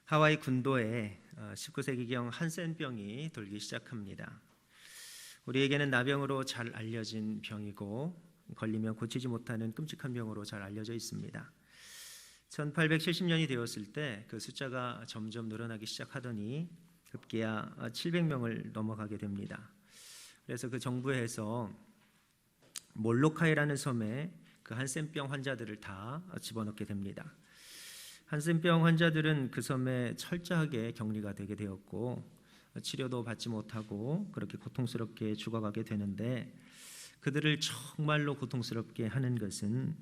하와이 군도에 19세기경 한센병이 돌기 시작합니다. 우리에게는 나병으로 잘 알려진 병이고 걸리면 고치지 못하는 끔찍한 병으로 잘 알려져 있습니다. 1870년이 되었을 때 그 숫자가 점점 늘어나기 시작하더니 급기야 700명을 넘어가게 됩니다. 그래서 그 정부에서 몰로카이라는 섬에 그 한센병 환자들을 다 집어넣게 됩니다. 한센병 환자들은 그 섬에 철저하게 격리가 되게 되었고 치료도 받지 못하고 그렇게 고통스럽게 죽어가게 되는데, 그들을 정말로 고통스럽게 하는 것은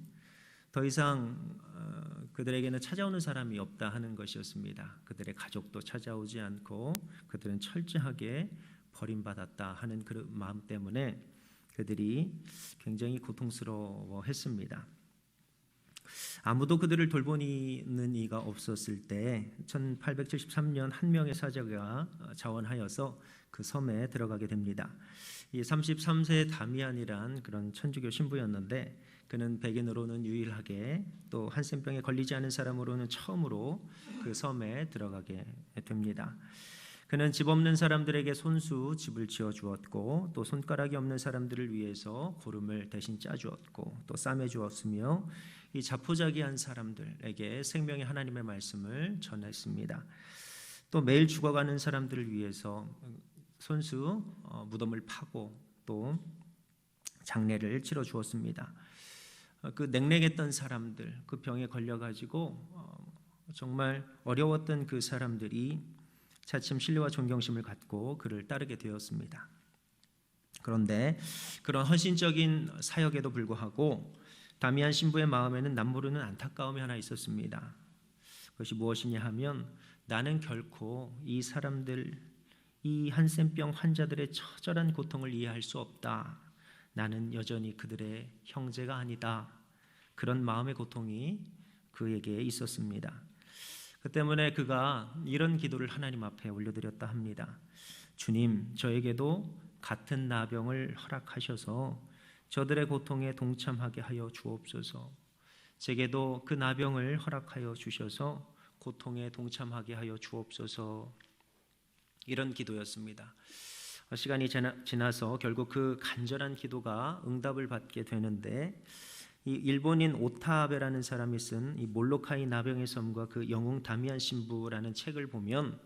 더 이상 그들에게는 찾아오는 사람이 없다 하는 것이었습니다. 그들의 가족도 찾아오지 않고 그들은 철저하게 버림받았다 하는 그 마음 때문에 그들이 굉장히 고통스러워했습니다. 아무도 그들을 돌보는 이가 없었을 때 1873년 한 명의 사제가 자원하여서 그 섬에 들어가게 됩니다. 이 33세 다미안이란 그런 천주교 신부였는데, 그는 백인으로는 유일하게 또 한센병에 걸리지 않은 사람으로는 처음으로 그 섬에 들어가게 됩니다. 그는 집 없는 사람들에게 손수 집을 지어 주었고, 또 손가락이 없는 사람들을 위해서 고름을 대신 짜 주었고, 또 싸매 주었으며 이 자포자기한 사람들에게 생명의 하나님의 말씀을 전했습니다. 또 매일 죽어가는 사람들을 위해서 손수 무덤을 파고 또 장례를 치러 주었습니다. 그 냉랭했던 사람들, 그 병에 걸려가지고 정말 어려웠던 그 사람들이 차츰 신뢰와 존경심을 갖고 그를 따르게 되었습니다. 그런데 그런 헌신적인 사역에도 불구하고 다미안 신부의 마음에는 남모르는 안타까움이 하나 있었습니다. 그것이 무엇이냐 하면, 나는 결코 이 사람들, 이 한센병 환자들의 처절한 고통을 이해할 수 없다. 나는 여전히 그들의 형제가 아니다. 그런 마음의 고통이 그에게 있었습니다. 그 때문에 그가 이런 기도를 하나님 앞에 올려드렸다 합니다. 주님, 저에게도 같은 나병을 허락하셔서 저들의 고통에 동참하게 하여 주옵소서. 제게도 그 나병을 허락하여 주셔서 고통에 동참하게 하여 주옵소서. 이런 기도였습니다. 시간이 지나서 결국 그 간절한 기도가 응답을 받게 되는데, 이 일본인 오타아베라는 사람이 쓴 이 몰로카이 나병의 섬과 그 영웅 다미안 신부라는 책을 보면,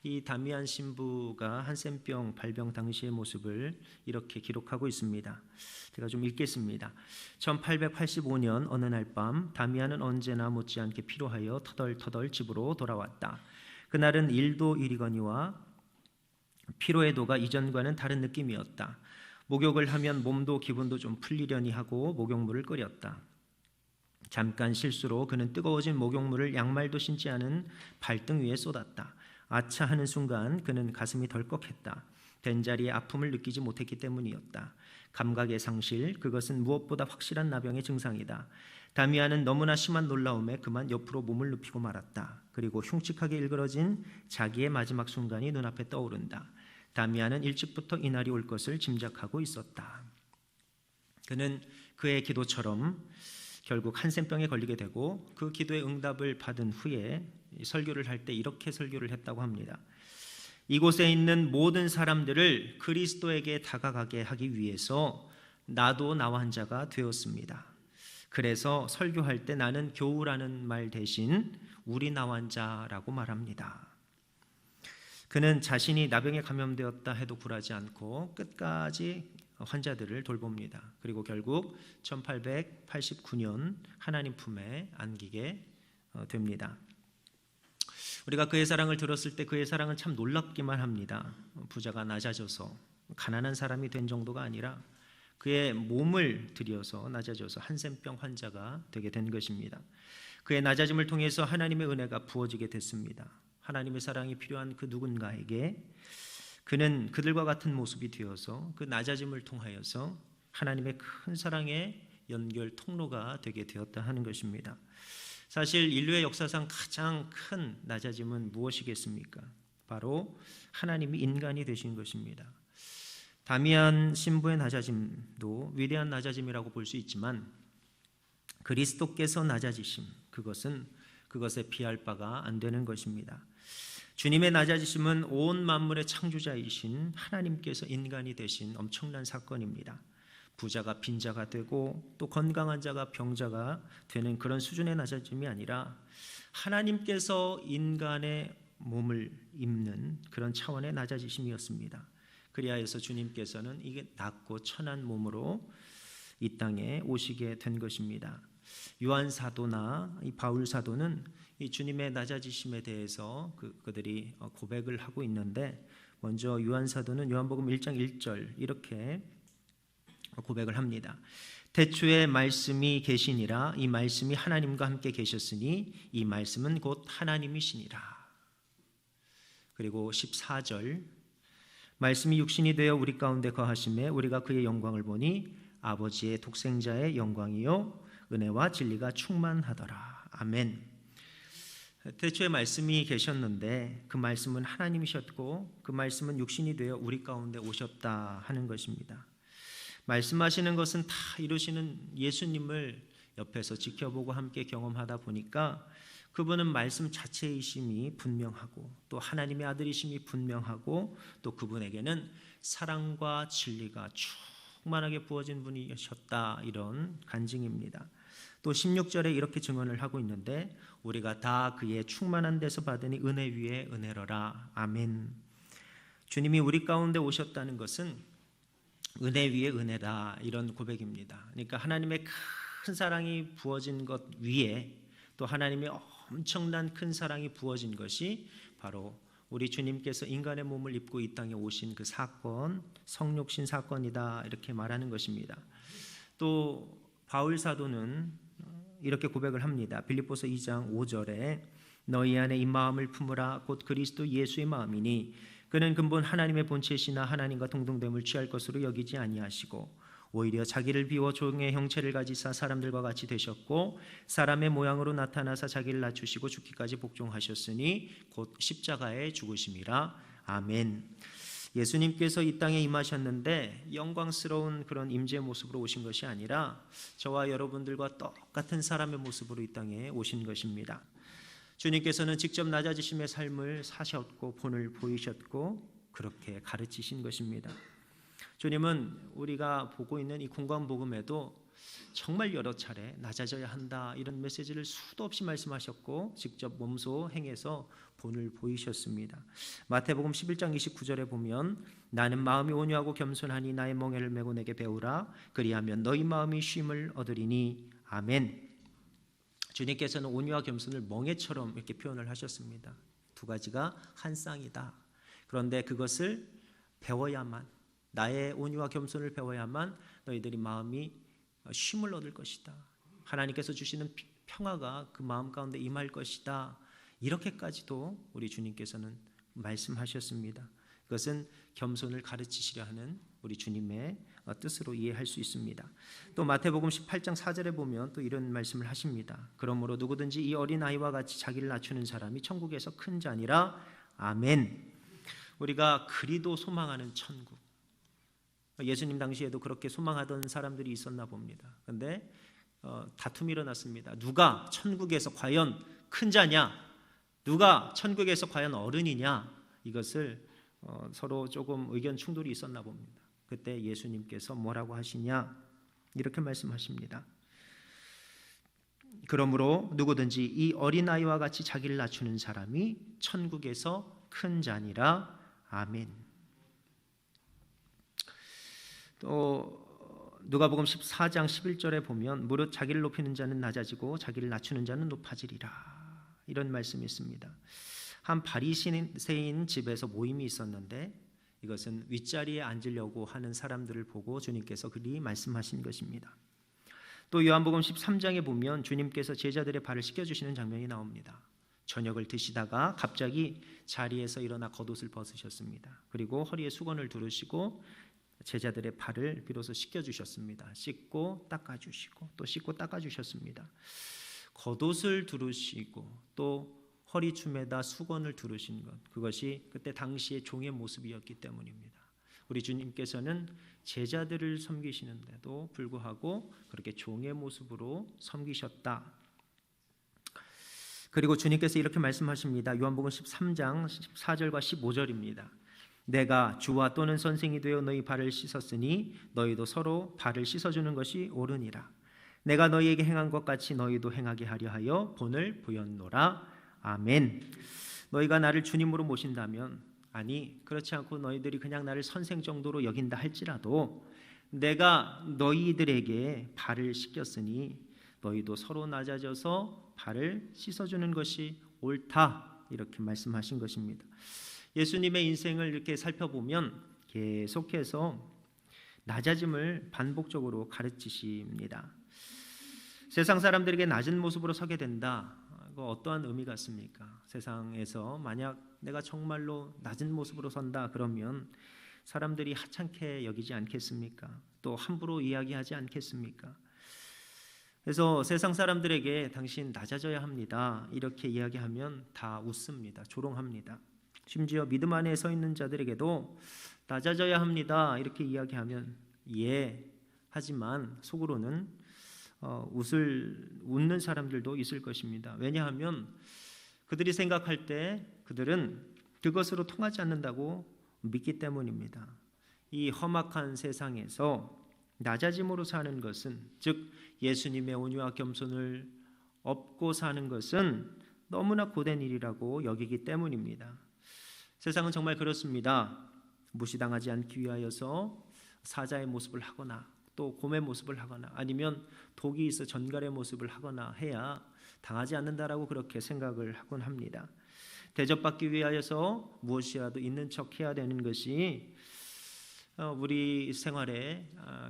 이 다미안 신부가 한센병 발병 당시의 모습을 이렇게 기록하고 있습니다. 제가 좀 읽겠습니다. 1885년 어느 날 밤, 다미안은 언제나 못지않게 피로하여 터덜터덜 집으로 돌아왔다. 그날은 일도 일이거니와 피로의 도가 이전과는 다른 느낌이었다. 목욕을 하면 몸도 기분도 좀 풀리려니 하고 목욕물을 끓였다. 잠깐 실수로 그는 뜨거워진 목욕물을 양말도 신지 않은 발등 위에 쏟았다. 아차 하는 순간 그는 가슴이 덜컥했다. 된 자리에 아픔을 느끼지 못했기 때문이었다. 감각의 상실, 그것은 무엇보다 확실한 나병의 증상이다. 다미안은 너무나 심한 놀라움에 그만 옆으로 몸을 눕히고 말았다. 그리고 흉측하게 일그러진 자기의 마지막 순간이 눈앞에 떠오른다. 다미안은 일찍부터 이날이 올 것을 짐작하고 있었다. 그는 그의 기도처럼 결국 한센병에 걸리게 되고, 그 기도의 응답을 받은 후에 설교를 할 때 이렇게 설교를 했다고 합니다. 이곳에 있는 모든 사람들을 그리스도에게 다가가게 하기 위해서 나도 나와 한 자가 되었습니다. 그래서 설교할 때 나는 교우라는 말 대신 우리 나와 한 자라고 말합니다. 그는 자신이 나병에 감염되었다 해도 굴하지 않고 끝까지 환자들을 돌봅니다. 그리고 결국 1889년 하나님 품에 안기게 됩니다. 우리가 그의 사랑을 들었을 때 그의 사랑은 참 놀랍기만 합니다. 부자가 낮아져서 가난한 사람이 된 정도가 아니라 그의 몸을 들여서 낮아져서 한센병 환자가 되게 된 것입니다. 그의 낮아짐을 통해서 하나님의 은혜가 부어지게 됐습니다. 하나님의 사랑이 필요한 그 누군가에게 그는 그들과 같은 모습이 되어서 그 낮아짐을 통하여서 하나님의 큰 사랑의 연결 통로가 되게 되었다 하는 것입니다. 사실 인류의 역사상 가장 큰 낮아짐은 무엇이겠습니까? 바로 하나님이 인간이 되신 것입니다. 다미안 신부의 낮아짐도 위대한 낮아짐이라고 볼 수 있지만, 그리스도께서 낮아지심, 그것은 그것에 비할 바가 안 되는 것입니다. 주님의 낮아지심은 온 만물의 창조자이신 하나님께서 인간이 되신 엄청난 사건입니다. 부자가 빈자가 되고 또 건강한 자가 병자가 되는 그런 수준의 낮아짐이 아니라 하나님께서 인간의 몸을 입는 그런 차원의 낮아지심이었습니다. 그리하여서 주님께서는 이게 낮고 천한 몸으로 이 땅에 오시게 된 것입니다. 요한 사도나 이 바울 사도는 이 주님의 낮아지심에 대해서 그들이 고백을 하고 있는데, 먼저 요한 사도는 요한복음 1장 1절 이렇게 고백을 합니다. 태초에 말씀이 계시니라. 이 말씀이 하나님과 함께 계셨으니 이 말씀은 곧 하나님이시니라. 그리고 14절, 말씀이 육신이 되어 우리 가운데 거하심에 우리가 그의 영광을 보니 아버지의 독생자의 영광이요 은혜와 진리가 충만하더라. 아멘. 태초에 말씀이 계셨는데 그 말씀은 하나님이셨고 그 말씀은 육신이 되어 우리 가운데 오셨다 하는 것입니다. 말씀하시는 것은 다 이루시는 예수님을 옆에서 지켜보고 함께 경험하다 보니까 그분은 말씀 자체이심이 분명하고 또 하나님의 아들이심이 분명하고 또 그분에게는 사랑과 진리가 충만하게 부어진 분이셨다, 이런 간증입니다. 또 16절에 이렇게 증언을 하고 있는데 우리가 다 그의 충만한 데서 받으니 은혜 위에 은혜로라. 아멘. 주님이 우리 가운데 오셨다는 것은 은혜 위에 은혜다, 이런 고백입니다. 그러니까 하나님의 큰 사랑이 부어진 것 위에 또 하나님의 엄청난 큰 사랑이 부어진 것이 바로 우리 주님께서 인간의 몸을 입고 이 땅에 오신 그 사건, 성육신 사건이다, 이렇게 말하는 것입니다. 또 바울 사도는 이렇게 고백을 합니다. 빌립보서 2장 5절에 너희 안에 이 마음을 품으라. 곧 그리스도 예수의 마음이니 그는 근본 하나님의 본체시나 하나님과 동등됨을 취할 것으로 여기지 아니하시고 오히려 자기를 비워 종의 형체를 가지사 사람들과 같이 되셨고 사람의 모양으로 나타나사 자기를 낮추시고 죽기까지 복종하셨으니 곧 십자가에 죽으심이라. 아멘. 예수님께서 이 땅에 임하셨는데 영광스러운 그런 임재의 모습으로 오신 것이 아니라 저와 여러분들과 똑같은 사람의 모습으로 이 땅에 오신 것입니다. 주님께서는 직접 낮아지심의 삶을 사셨고 본을 보이셨고 그렇게 가르치신 것입니다. 주님은 우리가 보고 있는 이 공관복음에도 정말 여러 차례 낮아져야 한다, 이런 메시지를 수도 없이 말씀하셨고 직접 몸소 행해서 본을 보이셨습니다. 마태복음 11장 29절에 보면 나는 마음이 온유하고 겸손하니 나의 멍에를 메고 내게 배우라. 그리하면 너희 마음이 쉼을 얻으리니. 아멘. 주님께서는 온유와 겸손을 멍에처럼 이렇게 표현을 하셨습니다. 두 가지가 한 쌍이다. 그런데 그것을 배워야만, 나의 온유와 겸손을 배워야만 너희들이 마음이 쉼을 얻을 것이다. 하나님께서 주시는 평화가 그 마음 가운데 임할 것이다. 이렇게까지도 우리 주님께서는 말씀하셨습니다. 그것은 겸손을 가르치시려 하는 우리 주님의 뜻으로 이해할 수 있습니다. 또 마태복음 18장 4절에 보면 또 이런 말씀을 하십니다. 그러므로 누구든지 이 어린아이와 같이 자기를 낮추는 사람이 천국에서 큰 자니라. 아멘. 우리가 그리도 소망하는 천국, 예수님 당시에도 그렇게 소망하던 사람들이 있었나 봅니다. 그런데 다툼이 일어났습니다. 누가 천국에서 과연 큰 자냐, 누가 천국에서 과연 어른이냐, 이것을 서로 조금 의견 충돌이 있었나 봅니다. 그때 예수님께서 뭐라고 하시냐, 이렇게 말씀하십니다. 그러므로 누구든지 이 어린아이와 같이 자기를 낮추는 사람이 천국에서 큰 자니라. 아멘. 또 누가복음 14장 11절에 보면 무릇 자기를 높이는 자는 낮아지고 자기를 낮추는 자는 높아지리라, 이런 말씀이 있습니다. 한 바리새인 집에서 모임이 있었는데 이것은 윗자리에 앉으려고 하는 사람들을 보고 주님께서 그리 말씀하신 것입니다. 또 요한복음 13장에 보면 주님께서 제자들의 발을 씻겨주시는 장면이 나옵니다. 저녁을 드시다가 갑자기 자리에서 일어나 겉옷을 벗으셨습니다. 그리고 허리에 수건을 두르시고 제자들의 발을 비로소 씻겨주셨습니다. 씻고 닦아주시고 또 씻고 닦아주셨습니다. 겉옷을 두르시고 또 허리춤에다 수건을 두르신 것, 그것이 그때 당시의 종의 모습이었기 때문입니다. 우리 주님께서는 제자들을 섬기시는데도 불구하고 그렇게 종의 모습으로 섬기셨다. 그리고 주님께서 이렇게 말씀하십니다. 요한복음 13장 14절과 15절입니다. 내가 주와 또는 선생이 되어 너희 발을 씻었으니 너희도 서로 발을 씻어주는 것이 옳으니라. 내가 너희에게 행한 것 같이 너희도 행하게 하려 하여 본을 보였노라. 아멘. 너희가 나를 주님으로 모신다면, 아니 그렇지 않고 너희들이 그냥 나를 선생 정도로 여긴다 할지라도 내가 너희들에게 발을 씻겼으니 너희도 서로 낮아져서 발을 씻어주는 것이 옳다, 이렇게 말씀하신 것입니다. 예수님의 인생을 이렇게 살펴보면 계속해서 낮아짐을 반복적으로 가르치십니다. 세상 사람들에게 낮은 모습으로 서게 된다, 어떠한 의미가 있습니까? 세상에서 만약 내가 정말로 낮은 모습으로 선다 그러면 사람들이 하찮게 여기지 않겠습니까? 또 함부로 이야기하지 않겠습니까? 그래서 세상 사람들에게 당신 낮아져야 합니다, 이렇게 이야기하면 다 웃습니다. 조롱합니다. 심지어 믿음 안에 서 있는 자들에게도 낮아져야 합니다, 이렇게 이야기하면 예, 하지만 속으로는 웃는 사람들도 있을 것입니다. 왜냐하면 그들이 생각할 때 그들은 그것으로 통하지 않는다고 믿기 때문입니다. 이 험악한 세상에서 낮아짐으로 사는 것은, 즉 예수님의 온유와 겸손을 업고 사는 것은 너무나 고된 일이라고 여기기 때문입니다. 세상은 정말 그렇습니다. 무시당하지 않기 위하여서 사자의 모습을 하거나 또 곰의 모습을 하거나 아니면 독이 있어 전갈의 모습을 하거나 해야 당하지 않는다라고 그렇게 생각을 하곤 합니다. 대접받기 위하여서 무엇이라도 있는 척 해야 되는 것이 우리 생활의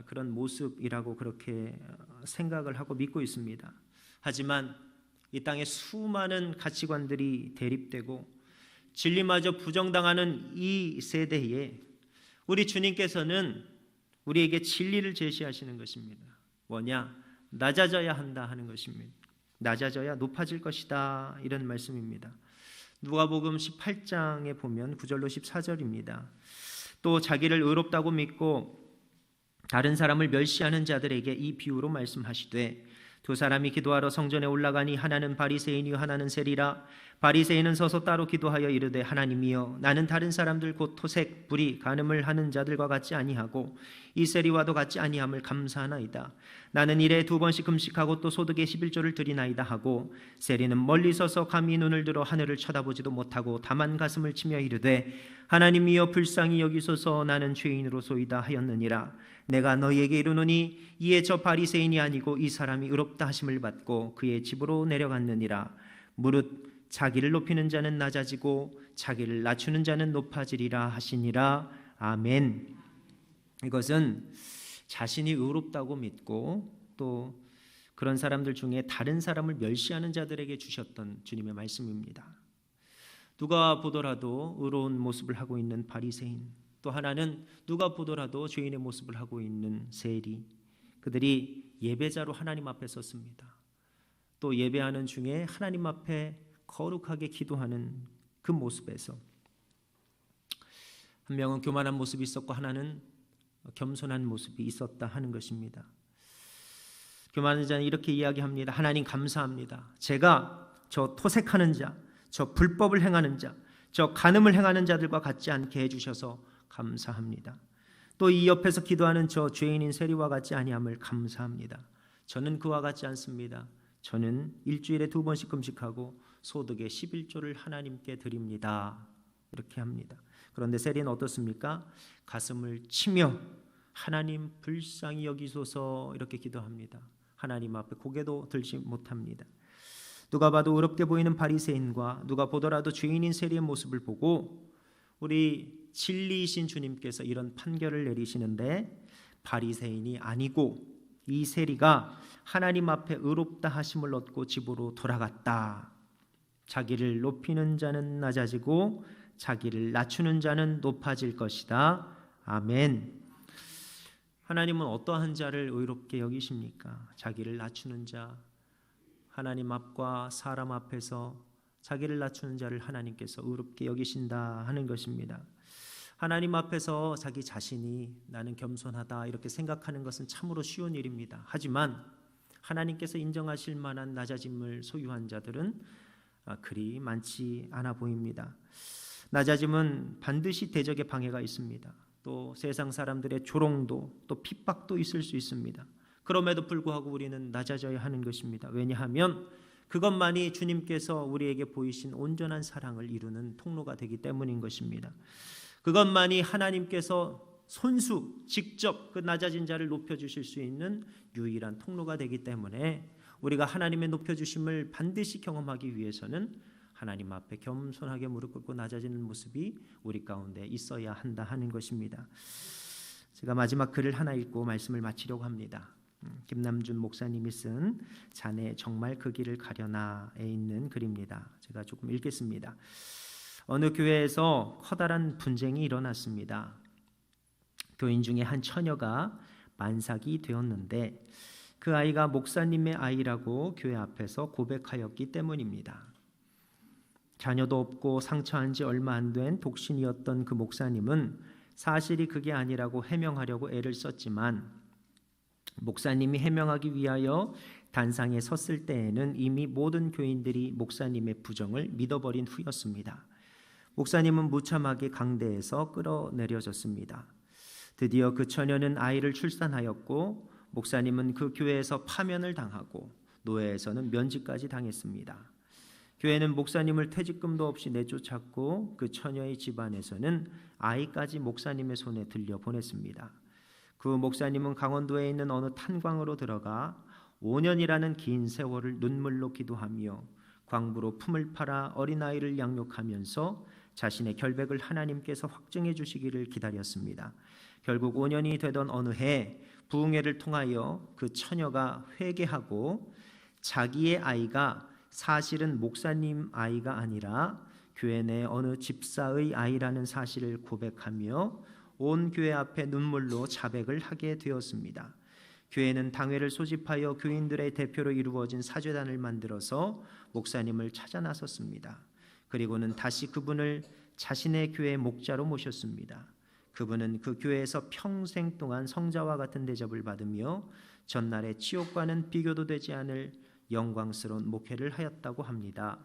그런 모습이라고 그렇게 생각을 하고 믿고 있습니다. 하지만 이 땅에 수많은 가치관들이 대립되고 진리마저 부정당하는 이 세대에 우리 주님께서는 우리에게 진리를 제시하시는 것입니다. 뭐냐? 낮아져야 한다 하는 것입니다. 낮아져야 높아질 것이다, 이런 말씀입니다. 누가복음 18장에 보면 9절로 14절입니다. 또 자기를 의롭다고 믿고 다른 사람을 멸시하는 자들에게 이 비유로 말씀하시되, 두 사람이 기도하러 성전에 올라가니 하나는 바리새인이요 하나는 세리라. 바리새인은 서서 따로 기도하여 이르되, 하나님이여, 나는 다른 사람들 곧 토색, 불의, 간음을 하는 자들과 같지 아니하고 이 세리와도 같지 아니함을 감사하나이다. 나는 일에 2번씩 금식하고 또 소득의 11조를 드리나이다 하고, 세리는 멀리 서서 감히 눈을 들어 하늘을 쳐다보지도 못하고 다만 가슴을 치며 이르되, 하나님이여 불쌍히 여기소서, 나는 죄인으로소이다 하였느니라. 내가 너희에게 이르노니 이에 저 바리새인이 아니고 이 사람이 의롭다 하심을 받고 그의 집으로 내려갔느니라. 무릇 자기를 높이는 자는 낮아지고 자기를 낮추는 자는 높아지리라 하시니라. 아멘. 이것은 자신이 의롭다고 믿고 또 그런 사람들 중에 다른 사람을 멸시하는 자들에게 주셨던 주님의 말씀입니다. 누가 보더라도 의로운 모습을 하고 있는 바리새인, 또 하나는 누가 보더라도 죄인의 모습을 하고 있는 세리, 그들이 예배자로 하나님 앞에 섰습니다. 또 예배하는 중에 하나님 앞에 거룩하게 기도하는 그 모습에서 한 명은 교만한 모습이 있었고 하나는 겸손한 모습이 있었다 하는 것입니다. 교만한 자는 이렇게 이야기합니다. 하나님 감사합니다. 제가 저 토색하는 자, 저 불법을 행하는 자, 저 간음을 행하는 자들과 같지 않게 해주셔서 감사합니다. 또 이 옆에서 기도하는 저 죄인인 세리와 같지 아니함을 감사합니다. 저는 그와 같지 않습니다. 저는 일주일에 2번씩 금식하고 소득의 11조를 하나님께 드립니다. 이렇게 합니다. 그런데 세리는 어떻습니까? 가슴을 치며 하나님 불쌍히 여기소서 이렇게 기도합니다. 하나님 앞에 고개도 들지 못합니다. 누가 봐도 의롭게 보이는 바리새인과 누가 보더라도 죄인인 세리의 모습을 보고 우리 진리이신 주님께서 이런 판결을 내리시는데, 바리새인이 아니고 이 세리가 하나님 앞에 의롭다 하심을 얻고 집으로 돌아갔다. 자기를 높이는 자는 낮아지고 자기를 낮추는 자는 높아질 것이다. 아멘. 하나님은 어떠한 자를 의롭게 여기십니까? 자기를 낮추는 자. 하나님 앞과 사람 앞에서 자기를 낮추는 자를 하나님께서 의롭게 여기신다 하는 것입니다. 하나님 앞에서 자기 자신이 나는 겸손하다 이렇게 생각하는 것은 참으로 쉬운 일입니다. 하지만 하나님께서 인정하실 만한 낮아짐을 소유한 자들은 그리 많지 않아 보입니다. 낮아짐은 반드시 대적의 방해가 있습니다. 또 세상 사람들의 조롱도 또 핍박도 있을 수 있습니다. 그럼에도 불구하고 우리는 낮아져야 하는 것입니다. 왜냐하면 그것만이 주님께서 우리에게 보이신 온전한 사랑을 이루는 통로가 되기 때문인 것입니다. 그것만이 하나님께서 손수 직접 그 낮아진 자를 높여주실 수 있는 유일한 통로가 되기 때문에 우리가 하나님의 높여주심을 반드시 경험하기 위해서는 하나님 앞에 겸손하게 무릎 꿇고 낮아지는 모습이 우리 가운데 있어야 한다 하는 것입니다. 제가 마지막 글을 하나 읽고 말씀을 마치려고 합니다. 김남준 목사님이 쓴 자네 정말 그 길을 가려나에 있는 글입니다. 제가 조금 읽겠습니다. 어느 교회에서 커다란 분쟁이 일어났습니다. 교인 중에 한 처녀가 만삭이 되었는데 그 아이가 목사님의 아이라고 교회 앞에서 고백하였기 때문입니다. 자녀도 없고 상처한 지 얼마 안 된 독신이었던 그 목사님은 사실이 그게 아니라고 해명하려고 애를 썼지만 목사님이 해명하기 위하여 단상에 섰을 때에는 이미 모든 교인들이 목사님의 부정을 믿어버린 후였습니다. 목사님은 무참하게 강대에서 끌어내려졌습니다. 드디어 그 처녀는 아이를 출산하였고 목사님은 그 교회에서 파면을 당하고 노예에서는 면직까지 당했습니다. 교회는 목사님을 퇴직금도 없이 내쫓았고 그 처녀의 집안에서는 아이까지 목사님의 손에 들려보냈습니다. 그 목사님은 강원도에 있는 어느 탄광으로 들어가 5년이라는 긴 세월을 눈물로 기도하며 광부로 품을 팔아 어린아이를 양육하면서 자신의 결백을 하나님께서 확증해 주시기를 기다렸습니다. 결국 5년이 되던 어느 해 부흥회를 통하여 그 처녀가 회개하고 자기의 아이가 사실은 목사님 아이가 아니라 교회 내 어느 집사의 아이라는 사실을 고백하며 온 교회 앞에 눈물로 자백을 하게 되었습니다. 교회는 당회를 소집하여 교인들의 대표로 이루어진 사죄단을 만들어서 목사님을 찾아 나섰습니다. 그리고는 다시 그분을 자신의 교회 목자로 모셨습니다. 그분은 그 교회에서 평생 동안 성자와 같은 대접을 받으며 전날의 지옥과는 비교도 되지 않을 영광스러운 목회를 하였다고 합니다.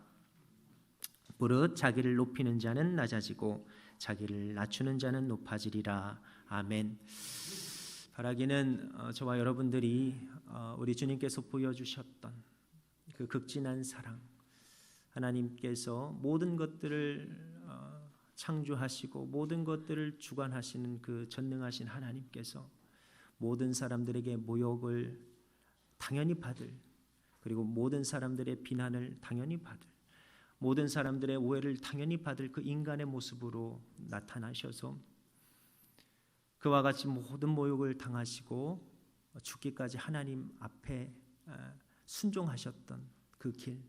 무릇 자기를 높이는 자는 낮아지고 자기를 낮추는 자는 높아지리라. 아멘. 바라기는 저와 여러분들이 우리 주님께서 보여주셨던 그 극진한 사랑, 하나님께서 모든 것들을 창조하시고 모든 것들을 주관하시는 그 전능하신 하나님께서 모든 사람들에게 모욕을 당연히 받을, 그리고 모든 사람들의 비난을 당연히 받을, 모든 사람들의 오해를 당연히 받을 그 인간의 모습으로 나타나셔서 그와 같이 모든 모욕을 당하시고 죽기까지 하나님 앞에 순종하셨던 그 길,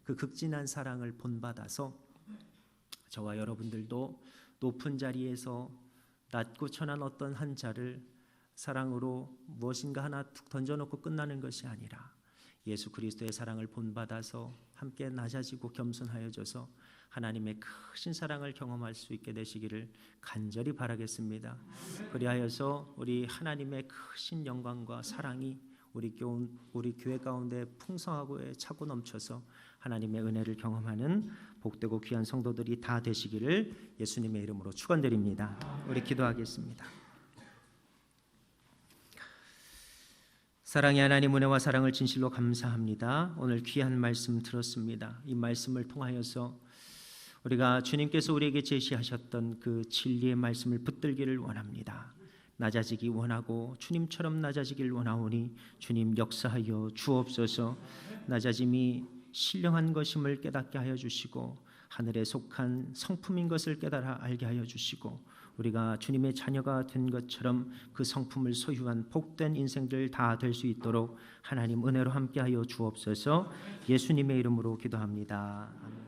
그 극진한 사랑을 본받아서 저와 여러분들도 높은 자리에서 낮고 천한 어떤 한 자를 사랑으로 무엇인가 하나 툭 던져놓고 끝나는 것이 아니라 예수 그리스도의 사랑을 본받아서 함께 낮아지고 겸손하여져서 하나님의 크신 사랑을 경험할 수 있게 되시기를 간절히 바라겠습니다. 그리하여서 우리 하나님의 크신 영광과 사랑이 우리 교회 가운데 풍성하고 차고 넘쳐서 하나님의 은혜를 경험하는 복되고 귀한 성도들이 다 되시기를 예수님의 이름으로 축원드립니다. 우리 기도하겠습니다. 사랑의 하나님, 은혜와 사랑을 진실로 감사합니다. 오늘 귀한 말씀 들었습니다. 이 말씀을 통하여서 우리가 주님께서 우리에게 제시하셨던 그 진리의 말씀을 붙들기를 원합니다. 낮아지기 원하고 주님처럼 낮아지기를 원하오니 주님 역사하여 주옵소서. 낮아짐이 신령한 것임을 깨닫게 하여 주시고 하늘에 속한 성품인 것을 깨달아 알게 하여 주시고 우리가 주님의 자녀가 된 것처럼 그 성품을 소유한 복된 인생들 다 될 수 있도록 하나님 은혜로 함께하여 주옵소서. 예수님의 이름으로 기도합니다. 아멘.